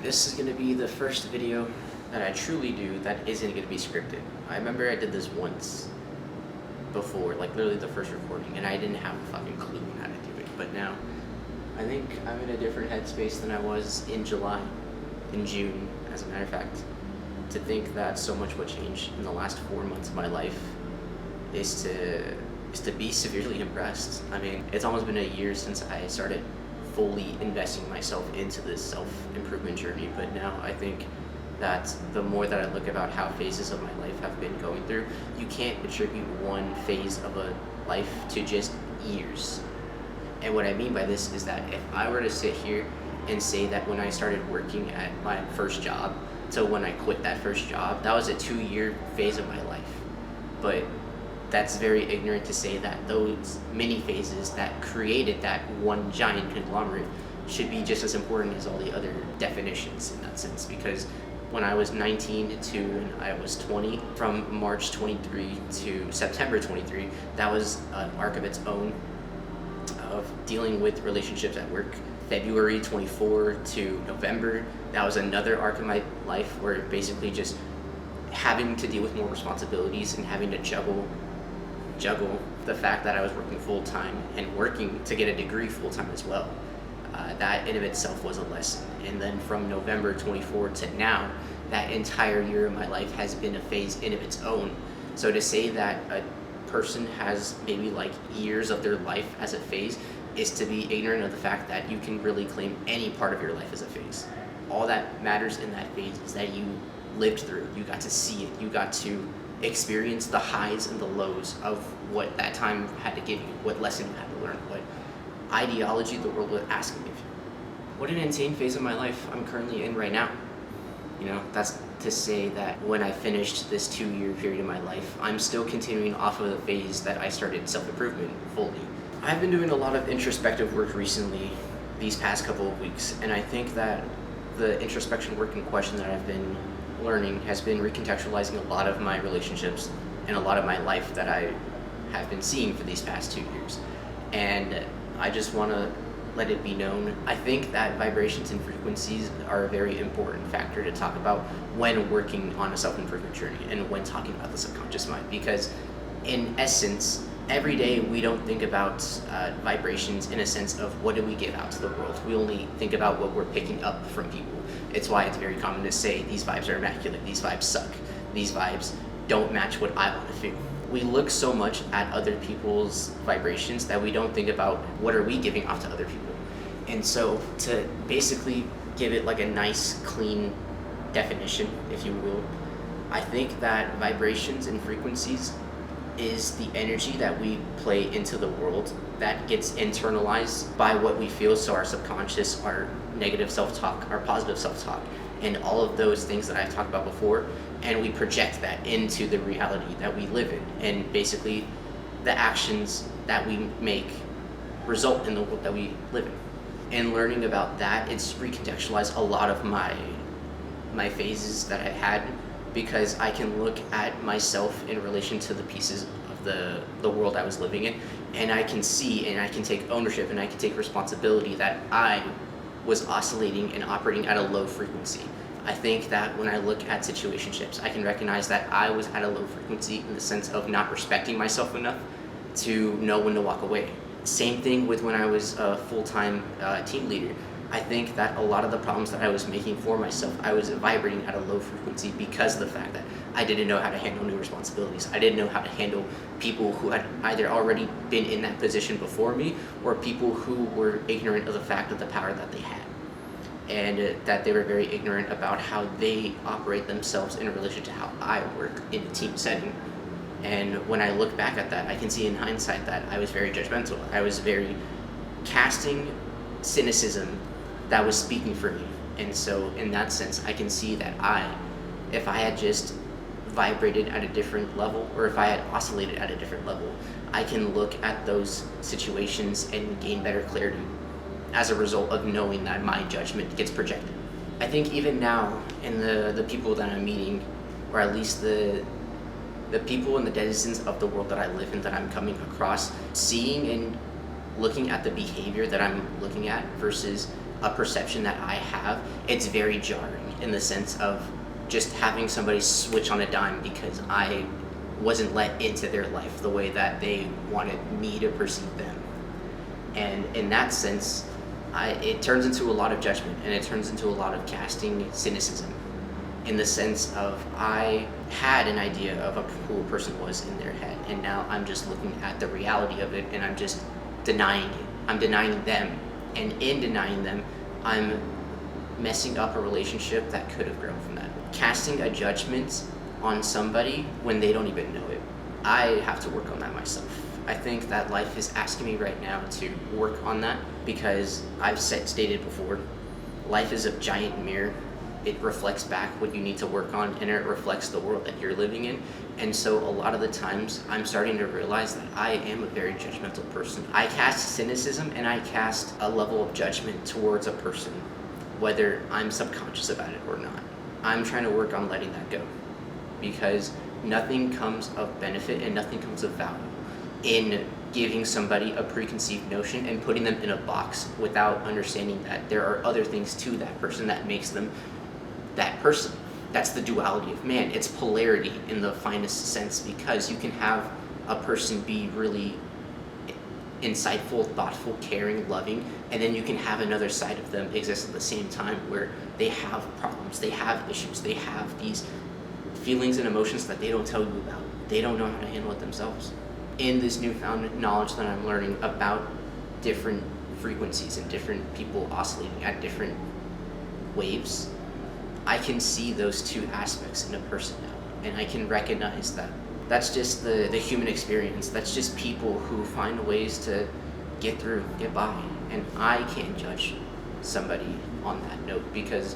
This is going to be the first video that I truly do that isn't going to be scripted. I remember I did this once before, like literally the first recording, and I didn't have a fucking clue on how to do it. But now, I think I'm in a different headspace than I was in June, as a matter of fact. To think that so much will change in the last 4 months of my life is to be severely impressed. I mean, it's almost been a year since I started fully investing myself into this self-improvement journey, but now I think that the more that I look about how phases of my life have been going through, you can't attribute one phase of a life to just years. And what I mean by this is that if I were to sit here and say that when I started working at my first job to when I quit that first job, that was a 2-year phase of my life. But that's very ignorant to say that those mini phases that created that one giant conglomerate should be just as important as all the other definitions in that sense. Because when I was 19 to when I was 20, from March 23 to September 23, that was an arc of its own of dealing with relationships at work. February 24 to November, that was another arc of my life where basically just having to deal with more responsibilities and having to juggle the fact that I was working full-time and working to get a degree full-time as well. That in of itself was a lesson. And then from November 24 to now, that entire year of my life has been a phase in of its own. So to say that a person has maybe like years of their life as a phase is to be ignorant of the fact that you can really claim any part of your life as a phase. All that matters in that phase is that you lived through it, you got to see it, you got to experience the highs and the lows of what that time had to give you, what lesson you had to learn, what ideology the world was asking of you. What an insane phase of my life I'm currently in right now. You know, that's to say that when I finished this 2-year period of my life, I'm still continuing off of the phase that I started self-improvement fully. I've been doing a lot of introspective work recently, these past couple of weeks, and I think that the introspection work in question that I've been learning has been recontextualizing a lot of my relationships and a lot of my life that I have been seeing for these past 2 years. And I just want to let it be known, I think that vibrations and frequencies are a very important factor to talk about when working on a self-improvement journey and when talking about the subconscious mind, because in essence, every day we don't think about vibrations in a sense of what do we give out to the world. We only think about what we're picking up from people. It's why it's very common to say these vibes are immaculate, these vibes suck, these vibes don't match what I want to feel. We look so much at other people's vibrations that we don't think about what are we giving off to other people. And so to basically give it like a nice clean definition, if you will, I think that vibrations and frequencies is the energy that we play into the world that gets internalized by what we feel, so our subconscious, our negative self-talk, our positive self-talk, and all of those things that I've talked about before, and we project that into the reality that we live in, and basically the actions that we make result in the world that we live in. And learning about that, it's recontextualized a lot of my phases that I've had, because I can look at myself in relation to the pieces of the world I was living in, and I can see and I can take ownership and I can take responsibility that I was oscillating and operating at a low frequency. I think that when I look at situationships, I can recognize that I was at a low frequency in the sense of not respecting myself enough to know when to walk away. Same thing with when I was a full-time team leader. I think that a lot of the problems that I was making for myself, I was vibrating at a low frequency because of the fact that I didn't know how to handle new responsibilities. I didn't know how to handle people who had either already been in that position before me or people who were ignorant of the fact of the power that they had. And that they were very ignorant about how they operate themselves in relation to how I work in a team setting. And when I look back at that, I can see in hindsight that I was very judgmental. I was very casting cynicism that was speaking for me. And so in that sense, I can see that if I had just vibrated at a different level, or if I had oscillated at a different level, I can look at those situations and gain better clarity as a result of knowing that my judgment gets projected. I think even now, in the people that I'm meeting, or at least the people and the denizens of the world that I live in that I'm coming across, seeing and looking at the behavior that I'm looking at versus a perception that I have, it's very jarring in the sense of just having somebody switch on a dime because I wasn't let into their life the way that they wanted me to perceive them. And in that sense, it turns into a lot of judgment, and it turns into a lot of casting cynicism, in the sense of I had an idea of who a person was in their head, and now I'm just looking at the reality of it, and I'm just denying it. I'm denying them, and in denying them, I'm messing up a relationship that could have grown from that. Casting a judgment on somebody when they don't even know it. I have to work on that myself. I think that life is asking me right now to work on that because I've stated before, life is a giant mirror. It reflects back what you need to work on, and it reflects the world that you're living in. And so a lot of the times I'm starting to realize that I am a very judgmental person. I cast cynicism and I cast a level of judgment towards a person, whether I'm subconscious about it or not. I'm trying to work on letting that go because nothing comes of benefit and nothing comes of value in giving somebody a preconceived notion and putting them in a box without understanding that there are other things to that person that makes them that person. That's the duality of man. It's polarity in the finest sense, because you can have a person be really insightful, thoughtful, caring, loving, and then you can have another side of them exist at the same time where they have problems, they have issues, they have these feelings and emotions that they don't tell you about. They don't know how to handle it themselves. In this newfound knowledge that I'm learning about different frequencies and different people oscillating at different waves, I can see those two aspects in a person now, and I can recognize that that's just the human experience. That's just people who find ways to get through, get by, and I can't judge somebody on that note because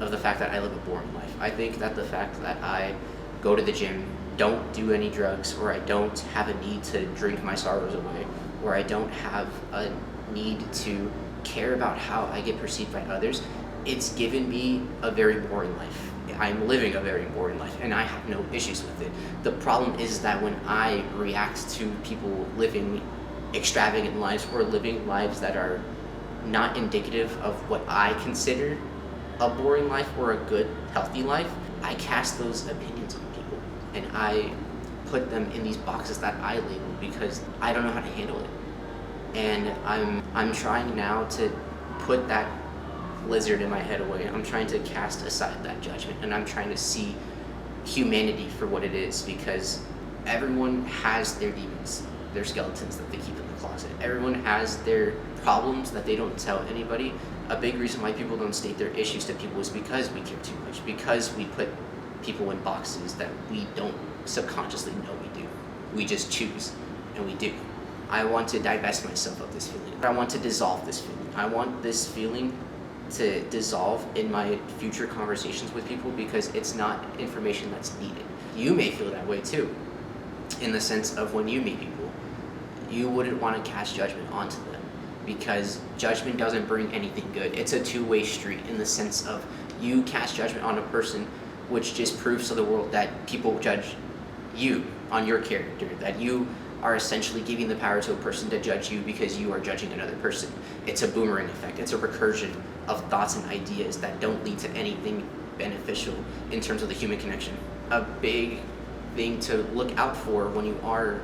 of the fact that I live a boring life. I think that the fact that I go to the gym, don't do any drugs, or I don't have a need to drink my sorrows away, or I don't have a need to care about how I get perceived by others, it's given me a very boring life. I'm living a very boring life, and I have no issues with it. The problem is that when I react to people living extravagant lives or living lives that are not indicative of what I consider a boring life or a good, healthy life, I cast those opinions on people, and I put them in these boxes that I label because I don't know how to handle it. And I'm trying now to put that lizard in my head away. I'm trying to cast aside that judgment, and I'm trying to see humanity for what it is, because everyone has their demons, their skeletons that they keep in the closet. Everyone has their problems that they don't tell anybody. A big reason why people don't state their issues to people is because we care too much, because we put people in boxes that we don't subconsciously know we do. We just choose, and we do. I want to divest myself of this feeling. I want to dissolve this feeling. I want this feeling to dissolve in my future conversations with people because it's not information that's needed. You may feel that way too, in the sense of when you meet people, you wouldn't want to cast judgment onto them because judgment doesn't bring anything good. It's a two-way street in the sense of you cast judgment on a person, which just proves to the world that people judge you on your character, that you are essentially giving the power to a person to judge you because you are judging another person. It's a boomerang effect. It's a recursion of thoughts and ideas that don't lead to anything beneficial in terms of the human connection. A big thing to look out for when you are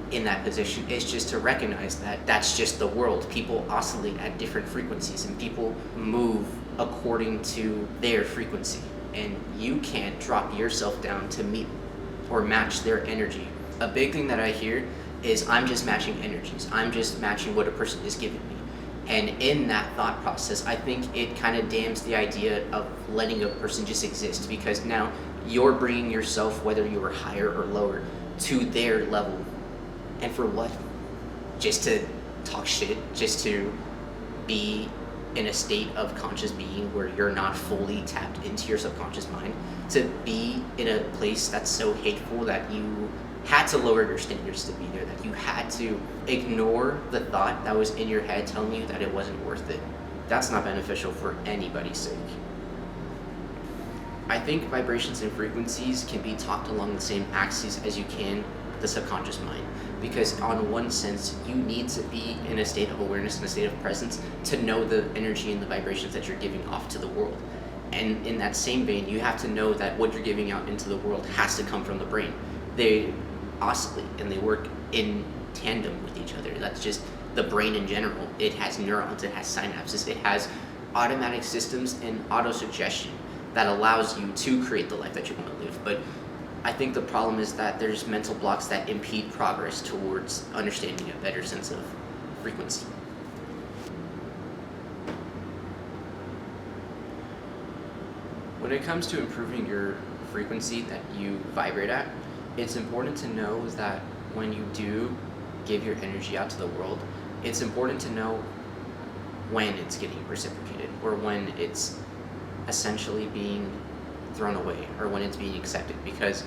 in that position is just to recognize that that's just the world. People oscillate at different frequencies and people move according to their frequency, and you can't drop yourself down to meet or match their energy. A big thing that I hear is I'm just matching energies. I'm just matching what a person is giving me. And in that thought process, I think it kind of damns the idea of letting a person just exist, because now you're bringing yourself, whether you are higher or lower, to their level. And for what? Just to talk shit, just to be in a state of conscious being where you're not fully tapped into your subconscious mind, to be in a place that's so hateful that you had to lower your standards to be there, that you had to ignore the thought that was in your head telling you that it wasn't worth it. That's not beneficial for anybody's sake. I think vibrations and frequencies can be talked along the same axes as you can the subconscious mind. Because on one sense, you need to be in a state of awareness, in a state of presence, to know the energy and the vibrations that you're giving off to the world. And in that same vein, you have to know that what you're giving out into the world has to come from the brain. They oscillate and they work in tandem with each other. That's just the brain in general. It has neurons, it has synapses, it has automatic systems and auto-suggestion that allows you to create the life that you want to live. But I think the problem is that there's mental blocks that impede progress towards understanding a better sense of frequency. When it comes to improving your frequency that you vibrate at, it's important to know that when you do give your energy out to the world, it's important to know when it's getting reciprocated, or when it's essentially being thrown away, or when it's being accepted, because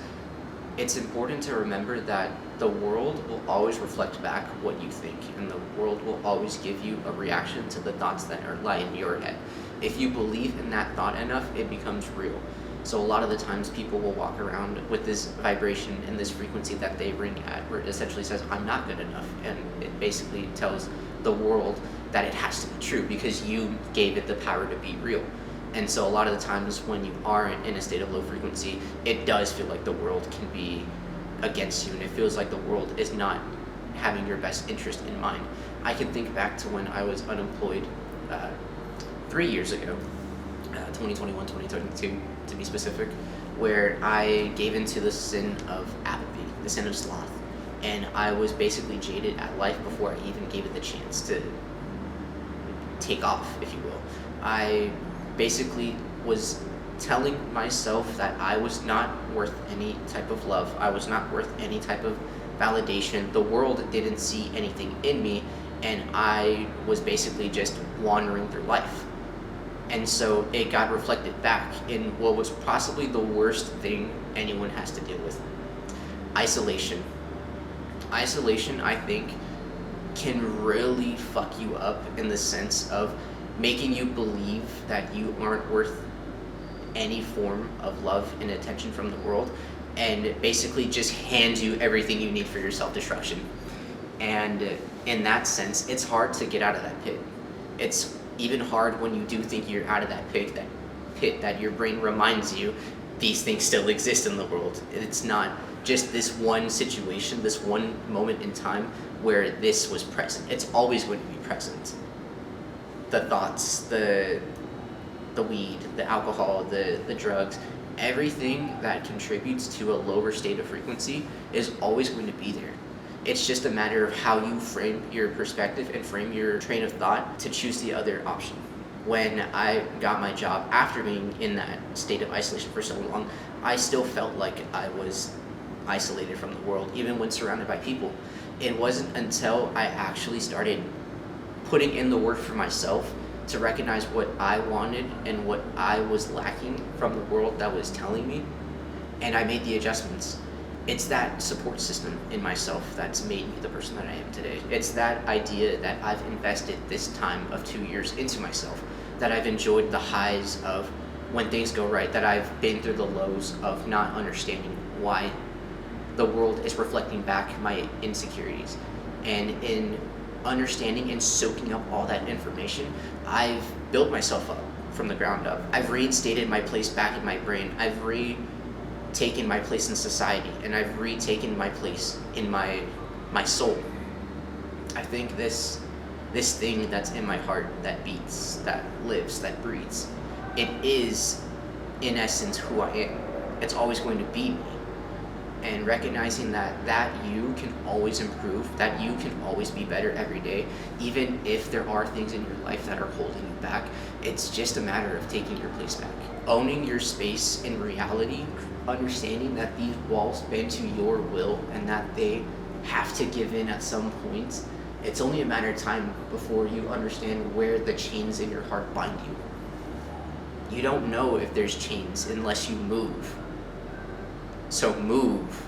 it's important to remember that the world will always reflect back what you think, and the world will always give you a reaction to the thoughts that lie in your head. If you believe in that thought enough, it becomes real. So a lot of the times people will walk around with this vibration and this frequency that they ring at, where it essentially says, I'm not good enough, and it basically tells the world that it has to be true because you gave it the power to be real. And so a lot of the times when you are in a state of low frequency, it does feel like the world can be against you, and it feels like the world is not having your best interest in mind. I can think back to when I was unemployed 3 years ago, 2021, 2022 to be specific, where I gave into the sin of apathy, the sin of sloth. And I was basically jaded at life before I even gave it the chance to take off, if you will. I basically was telling myself that I was not worth any type of love. I was not worth any type of validation. The world didn't see anything in me, and I was basically just wandering through life. And so it got reflected back in what was possibly the worst thing anyone has to deal with: isolation. Isolation, I think, can really fuck you up in the sense of making you believe that you aren't worth any form of love and attention from the world, and basically just hand you everything you need for your self-destruction. And in that sense, it's hard to get out of that pit. It's even hard when you do think you're out of that pit that your brain reminds you these things still exist in the world. It's not just this one situation, this one moment in time where this was present. It's always going to be present. The thoughts, the weed, the alcohol, the drugs, everything that contributes to a lower state of frequency is always going to be there. It's just a matter of how you frame your perspective and frame your train of thought to choose the other option. When I got my job after being in that state of isolation for so long, I still felt like I was isolated from the world, even when surrounded by people. It wasn't until I actually started putting in the work for myself to recognize what I wanted and what I was lacking from the world that was telling me, and I made the adjustments. It's that support system in myself that's made me the person that I am today. It's that idea that I've invested this time of 2 years into myself, that I've enjoyed the highs of when things go right, that I've been through the lows of not understanding why the world is reflecting back my insecurities. And in understanding and soaking up all that information, I've built myself up from the ground up. I've reinstated my place back in my brain. I've retaken my place in society, and I've retaken my place in my soul. I think this thing that's in my heart, that beats, that lives, that breathes, it is in essence who I am. It's always going to be me. And recognizing that you can always improve, that you can always be better every day, even if there are things in your life that are holding you back, it's just a matter of taking your place back. Owning your space in reality, understanding that these walls bend to your will and that they have to give in at some point. It's only a matter of time before you understand where the chains in your heart bind you. You don't know if there's chains unless you move. So move.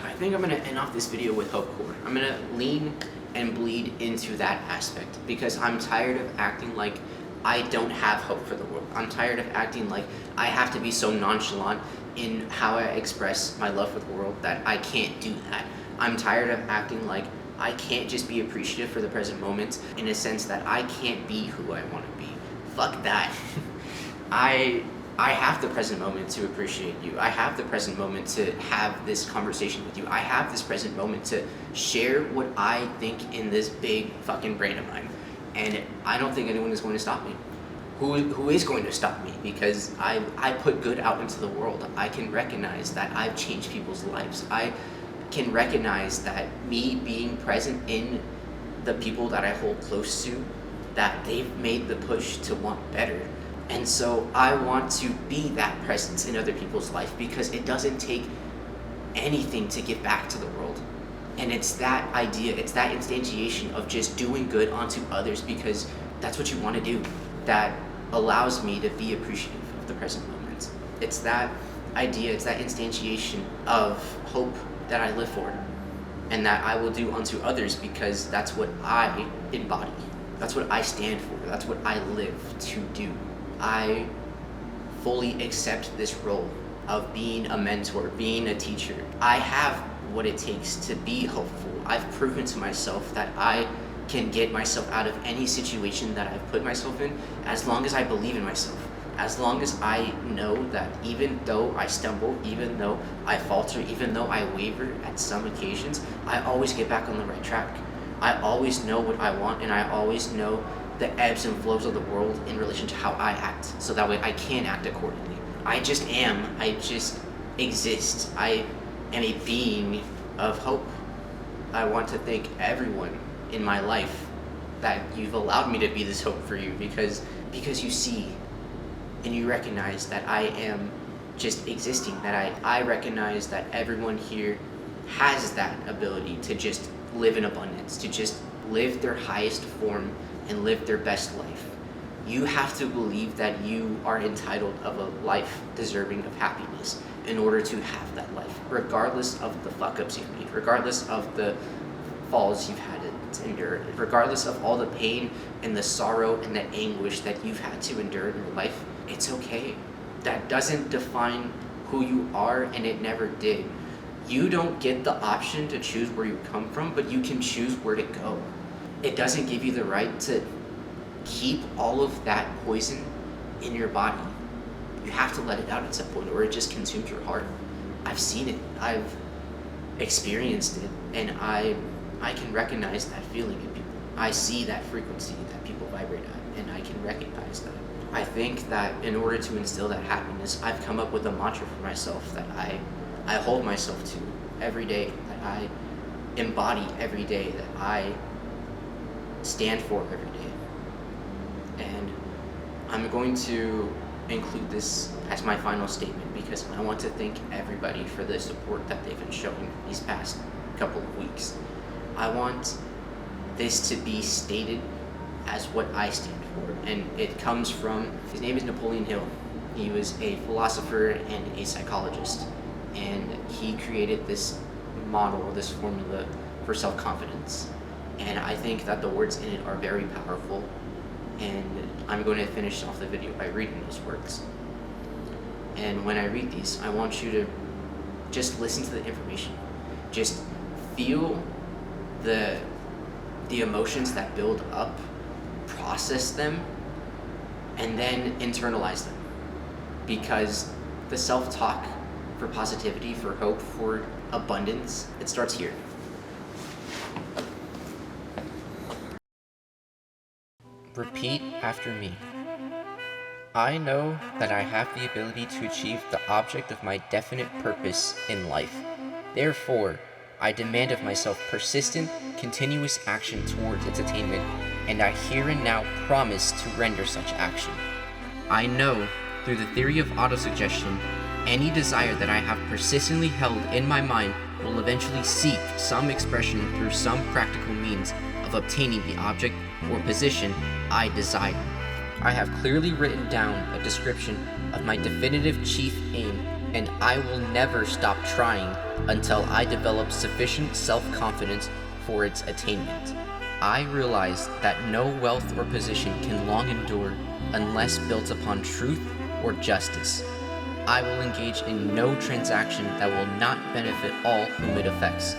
I think I'm gonna end off this video with hope core. I'm gonna lean and bleed into that aspect because I'm tired of acting like I don't have hope for the world. I'm tired of acting like I have to be so nonchalant in how I express my love for the world that I can't do that. I'm tired of acting like I can't just be appreciative for the present moment in a sense that I can't be who I want to be. Fuck that. I have the present moment to appreciate you. I have the present moment to have this conversation with you. I have this present moment to share what I think in this big fucking brain of mine. And I don't think anyone is going to stop me. Who is going to stop me? Because I put good out into the world. I can recognize that I've changed people's lives. I can recognize that me being present in the people that I hold close to, that they've made the push to want better. And so I want to be that presence in other people's life because it doesn't take anything to give back to the world. And it's that idea, it's that instantiation of just doing good onto others because that's what you want to do that allows me to be appreciative of the present moment. It's that idea, it's that instantiation of hope that I live for and that I will do unto others because that's what I embody. That's what I stand for. That's what I live to do. I fully accept this role of being a mentor, being a teacher. I have what it takes to be hopeful. I've proven to myself that I can get myself out of any situation that I've put myself in as long as I believe in myself. As long as I know that even though I stumble, even though I falter, even though I waver at some occasions, I always get back on the right track. I always know what I want and I always know the ebbs and flows of the world in relation to how I act, so that way I can act accordingly. I just am. I just exist. I am a being of hope. I want to thank everyone in my life that you've allowed me to be this hope for you because you see and you recognize that I am just existing, that I recognize that everyone here has that ability to just live in abundance, to just live their highest form and live their best life. You have to believe that you are entitled of a life deserving of happiness in order to have that life, regardless of the fuck-ups you've made, regardless of the falls you've had to endure, regardless of all the pain and the sorrow and the anguish that you've had to endure in your life. It's okay. That doesn't define who you are, and it never did. You don't get the option to choose where you come from, but you can choose where to go. It doesn't give you the right to keep all of that poison in your body. You have to let it out at some point or it just consumes your heart. I've seen it. I've experienced it. And I can recognize that feeling in people. I see that frequency that people vibrate at, and I can recognize that. I think that in order to instill that happiness, I've come up with a mantra for myself that I hold myself to every day, that I embody every day, that I stand for every day. And I'm going to include this as my final statement because I want to thank everybody for the support that they've been showing these past couple of weeks. I want this to be stated as what I stand for, and it comes from, his name is Napoleon Hill. He was a philosopher and a psychologist, and he created this model, this formula for self-confidence. And I think that the words in it are very powerful, and I'm going to finish off the video by reading those words. And when I read these, I want you to just listen to the information. Just feel the emotions that build up, process them, and then internalize them. Because the self-talk for positivity, for hope, for abundance, it starts here. Repeat after me. I know that I have the ability to achieve the object of my definite purpose in life. Therefore, I demand of myself persistent, continuous action towards its attainment, and I here and now promise to render such action. I know, through the theory of autosuggestion, any desire that I have persistently held in my mind will eventually seek some expression through some practical means of obtaining the object or position I desire. I have clearly written down a description of my definitive chief aim, and I will never stop trying until I develop sufficient self-confidence for its attainment. I realize that no wealth or position can long endure unless built upon truth or justice. I will engage in no transaction that will not benefit all whom it affects.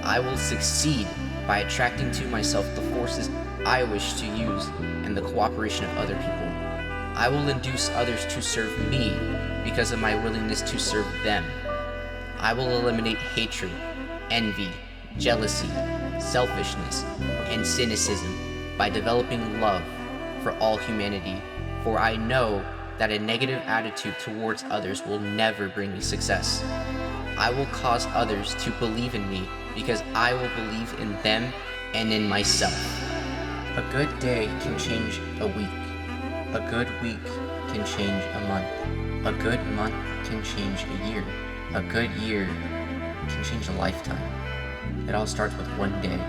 I will succeed by attracting to myself the forces I wish to use and the cooperation of other people. I will induce others to serve me because of my willingness to serve them. I will eliminate hatred, envy, jealousy, selfishness, and cynicism by developing love for all humanity, for I know that a negative attitude towards others will never bring me success. I will cause others to believe in me because I will believe in them and in myself. A good day can change a week. A good week can change a month. A good month can change a year. A good year can change a lifetime. It all starts with one day.